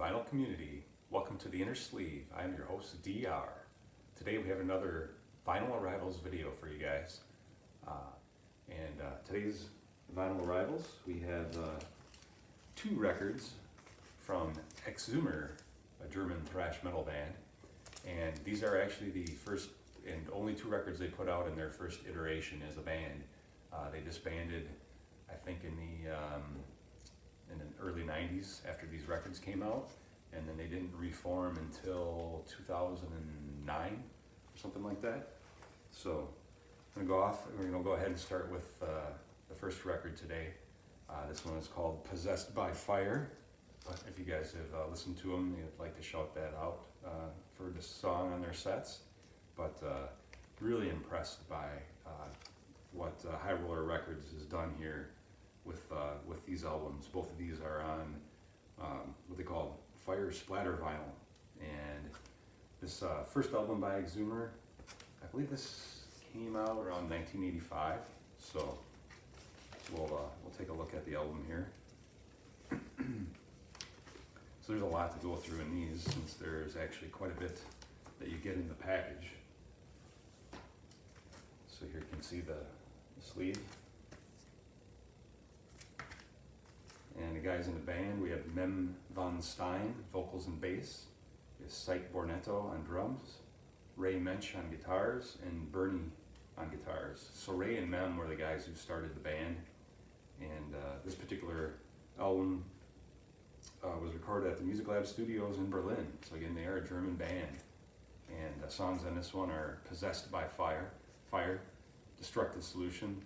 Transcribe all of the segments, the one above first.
vinyl community. Welcome to the Inner Sleeve. I am your host, DR. Today we have another vinyl arrivals video for you guys. Today's vinyl arrivals, we have two records from Exhumer, a German thrash metal band. And these are actually the first and only two records they put out in their first iteration as a band. They disbanded, I think, in the early 90s after these records came out, and then they didn't reform until 2009 or something like that. So we're going to go ahead and start with the first record today. This one is called Possessed by Fire. But if you guys have listened to them, you'd like to shout that out for the song on their sets. But really impressed by what High Roller Records has done here with these albums. Both of these are on what they call fire splatter vinyl. And this first album by Exhumer, I believe this came out around 1985. So we'll take a look at the album here. So there's a lot to go through in these, since there's actually quite a bit that you get in the package. So here you can see the sleeve. And the guys in the band, we have Mem von Stein, vocals and bass. There's Syke Bornetto on drums, Ray Mensch on guitars, and Bernie on guitars. So Ray and Mem were the guys who started the band. And this particular album was recorded at the Music Lab Studios in Berlin. So again, they are a German band. And the songs on this one are Possessed by Fire, Destructive Solution,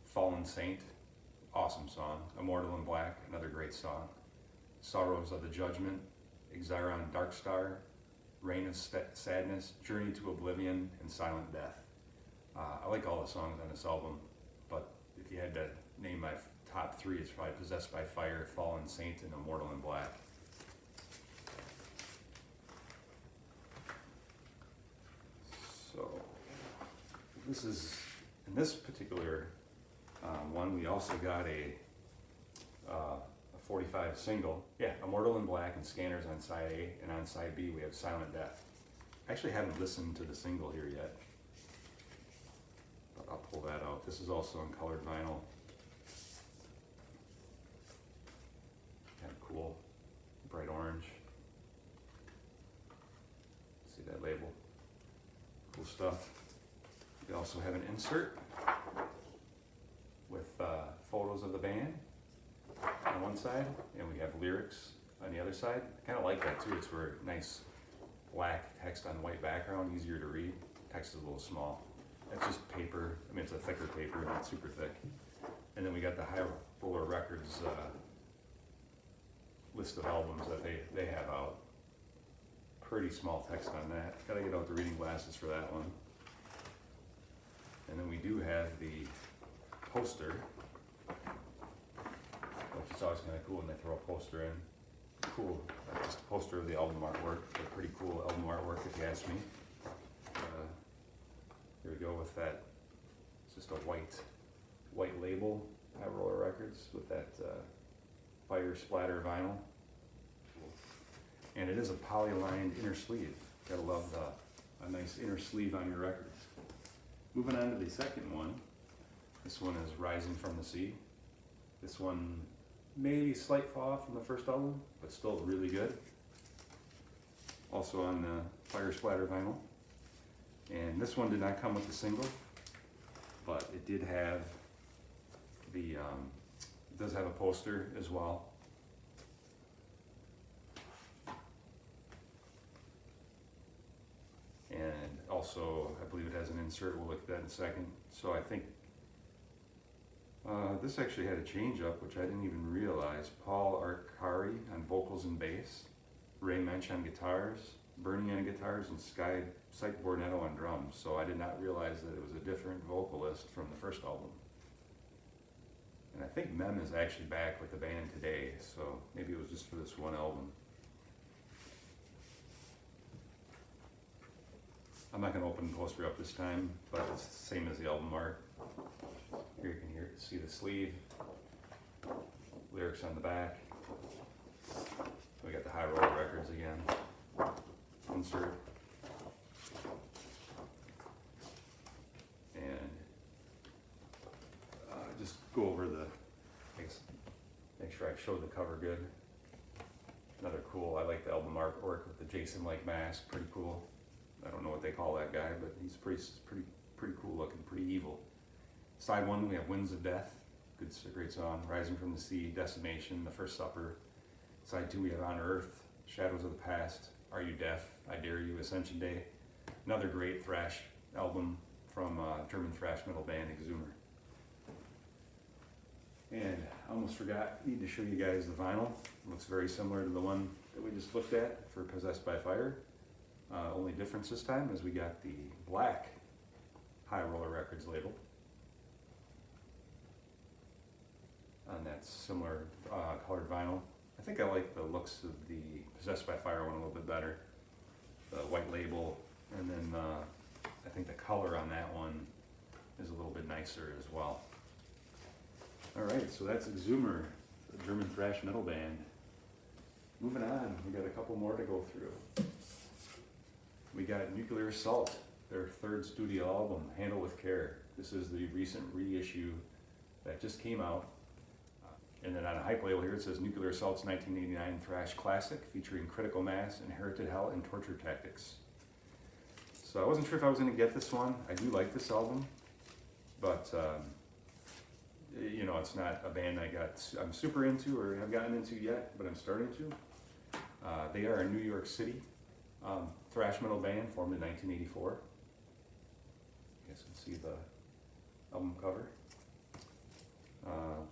Fallen Saint, awesome song, Immortal in Black, another great song, Sorrows of the Judgment, Exhumer, Dark Star, Reign of Sadness, Journey to Oblivion, and Silent Death. I like all the songs on this album, but if you had to name my top three, it's probably Possessed by Fire, Fallen Saint, and Immortal in Black. So this is, in this particular one, we also got a 45 single. Yeah, Immortal in Black and Scanners on side A, and on side B we have Silent Death. I actually haven't listened to the single here yet, but I'll pull that out. This is also on colored vinyl. Kind of cool, bright orange. See that label? Cool stuff. We also have an insert with photos of the band on one side, and we have lyrics on the other side. I kind of like that too. It's where nice black text on white background, easier to read. Text is a little small. It's just paper. I mean, it's a thicker paper, not super thick. And then we got the High Roller Records list of albums that they have out. Pretty small text on that. Gotta get out the reading glasses for that one. And then we do have the poster, which is always kind of cool when they throw a poster in. Cool, just a poster of the album artwork, but pretty cool album artwork if you ask me. Here we go with that. It's just a white label, High Roller Records, with that fire splatter vinyl. And it is a poly-lined inner sleeve. Gotta love a nice inner sleeve on your records. Moving on to the second one. This one is Rising from the Sea. This one maybe slight fall off from the first album, but still really good. Also on the fire splatter vinyl. And this one did not come with the single, but it did have the, it does have a poster as well. And also, I believe it has an insert. We'll look at that in a second. So I think this actually had a change up, which I didn't even realize. Paul Arcari on vocals and bass, Ray Mensch on guitars, Bernie on guitars, and Syke Bornetto on drums. So I did not realize that it was a different vocalist from the first album. And I think Mem is actually back with the band today, so maybe it was just for this one album. I'm not going to open the poster up this time, but it's the same as the album art. Here you can see the sleeve, lyrics on the back. We got the High Roller Records again. Insert. And just go over the, I guess, make sure I show the cover good. Another cool, I like the album artwork with the Jason-like mask, pretty cool. I don't know what they call that guy, but he's pretty cool looking, pretty evil. Side one, we have Winds of Death, great song. Rising from the Sea, Decimation, The First Supper. Side two, we have On Earth, Shadows of the Past, Are You Deaf, I Dare You, Ascension Day. Another great thrash album from German thrash metal band Exhumer. And I almost forgot, need to show you guys the vinyl. It looks very similar to the one that we just looked at for Possessed by Fire. Only difference this time is we got the black High Roller Records label. And that's similar colored vinyl. I think I like the looks of the Possessed by Fire one a little bit better. The white label, and then I think the color on that one is a little bit nicer as well. Alright, so that's Exhumer, a German thrash metal band. Moving on, we got a couple more to go through. We got Nuclear Assault, their third studio album, Handle with Care. This is the recent reissue that just came out. And then on a hype label here it says Nuclear Assault's 1989 thrash classic featuring Critical Mass, Inherited Hell, and Torture Tactics. So I wasn't sure if I was going to get this one. I do like this album, but you know, it's not a band I'm super into or have gotten into yet, but I'm starting to. They are a New York City thrash metal band formed in 1984. You guys can see the album cover.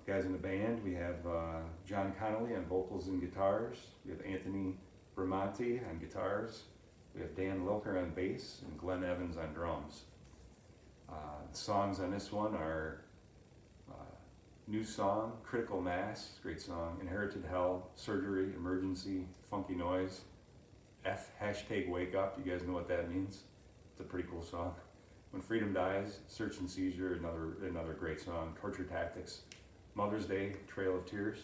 Guys in the band, we have John Connolly on vocals and guitars. We have Anthony Bramante on guitars. We have Dan Lilker on bass and Glenn Evans on drums. The songs on this one are New Song, Critical Mass, great song, Inherited Hell, Surgery, Emergency, Funky Noise, #Wake Up, you guys know what that means? It's a pretty cool song. When Freedom Dies, Search and Seizure, another great song, Torture Tactics, Mother's Day, Trail of Tears.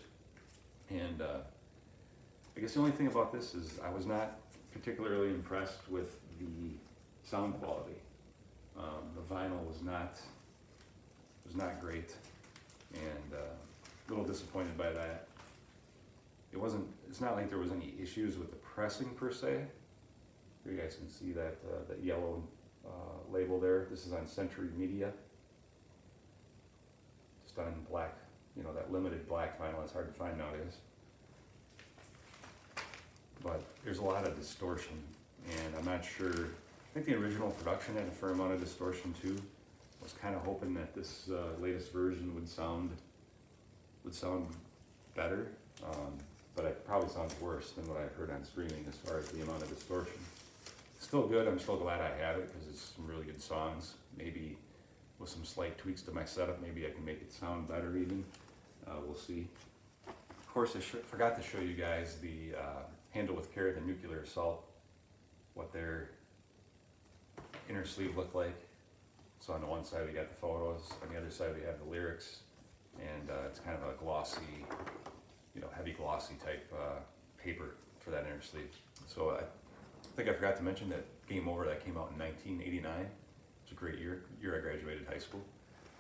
And I guess the only thing about this is I was not particularly impressed with the sound quality. The vinyl was not great, and a little disappointed by that. It's not like there was any issues with the pressing per se. Here you guys can see that yellow label there. This is on Century Media. Just on black, you know, that limited black vinyl. It's hard to find nowadays. But there's a lot of distortion, and I'm not sure. I think the original production had a fair amount of distortion too. I was kind of hoping that this latest version would sound better, but it probably sounds worse than what I've heard on streaming as far as the amount of distortion. Still good. I'm still glad I have it because it's some really good songs. Maybe with some slight tweaks to my setup, maybe I can make it sound better even. We'll see. Of course, I forgot to show you guys the Handle with Care, the Nuclear Assault, what their inner sleeve looked like. So on the one side we got the photos, on the other side we have the lyrics, and it's kind of a glossy, you know, heavy glossy type paper for that inner sleeve. So I think I forgot to mention that Game Over, that came out in 1989. It's a great year I graduated high school.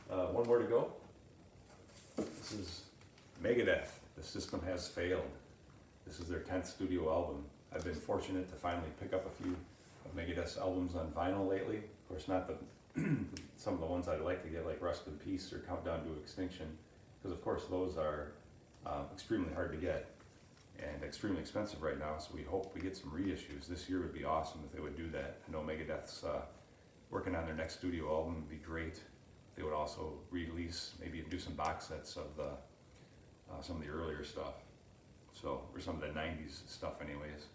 One more to go. This is Megadeth, The System Has Failed. This is their 10th studio album. I've been fortunate to finally pick up a few of Megadeth's albums on vinyl lately. Of course, not some of the ones I'd like to get, like Rust in Peace or Countdown to Extinction, because of course those are extremely hard to get and extremely expensive right now, so we hope we get some reissues. This year would be awesome if they would do that. I know Megadeth's working on their next studio album. Would be great. They would also release, maybe do some box sets of some of the earlier stuff, so, or some of the 90s stuff anyways.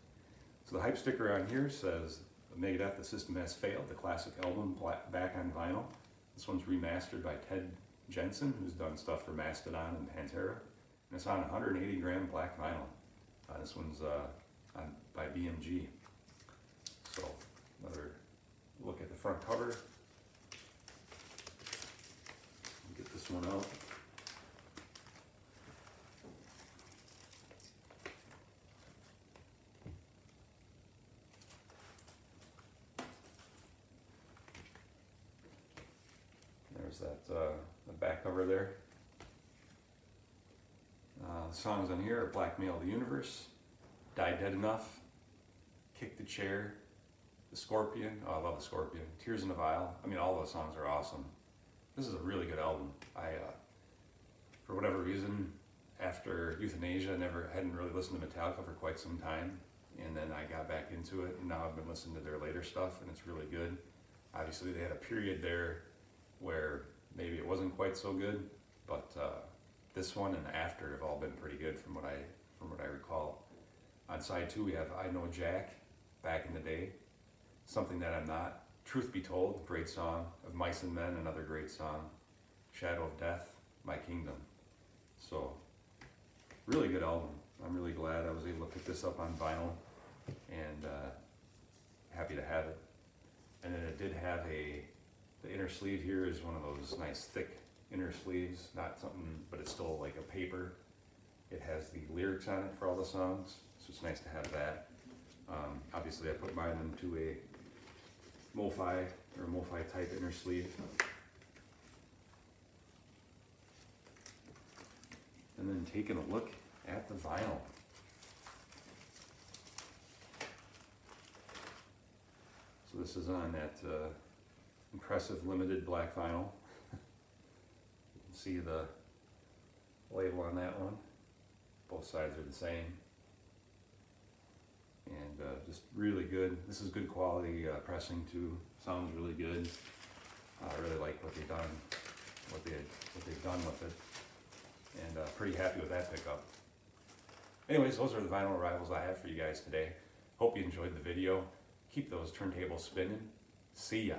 So the hype sticker on here says Megadeth, The System Has Failed, the classic album back on vinyl. This one's remastered by Ted Jensen, who's done stuff for Mastodon and Pantera. And it's on 180 gram black vinyl. This one's by BMG. So another look at the front cover. Get this one out. There's that the back cover there. The songs on here are Blackmail the Universe, Die Dead Enough, Kick the Chair, The Scorpion. Oh, I love The Scorpion. Tears in a Vial. I mean, all those songs are awesome. This is a really good album. For whatever reason, after Euthanasia, I hadn't really listened to Metallica for quite some time, and then I got back into it, and now I've been listening to their later stuff, and it's really good. Obviously, they had a period there where maybe it wasn't quite so good, but this one and After have all been pretty good from what I recall. On side 2, we have I Know Jack, Back in the Day, Something That I'm Not, Truth Be Told, great song, Of Mice and Men, another great song, Shadow of Death, My Kingdom. So, really good album. I'm really glad I was able to pick this up on vinyl, and happy to have it. And then it did have the inner sleeve here is one of those nice thick inner sleeves, not something, but it's still like a paper. It has the lyrics on it for all the songs, so it's nice to have that. Obviously I put mine into a MoFi or MoFi type inner sleeve. And then taking a look at the vinyl. So this is on that impressive limited black vinyl. You can see the label on that one. Both sides are the same. And just really good. This is good quality pressing too. Sounds really good. I really like what they've done, what they've done with it. And pretty happy with that pickup. Anyways, those are the vinyl arrivals I have for you guys today. Hope you enjoyed the video. Keep those turntables spinning. See ya.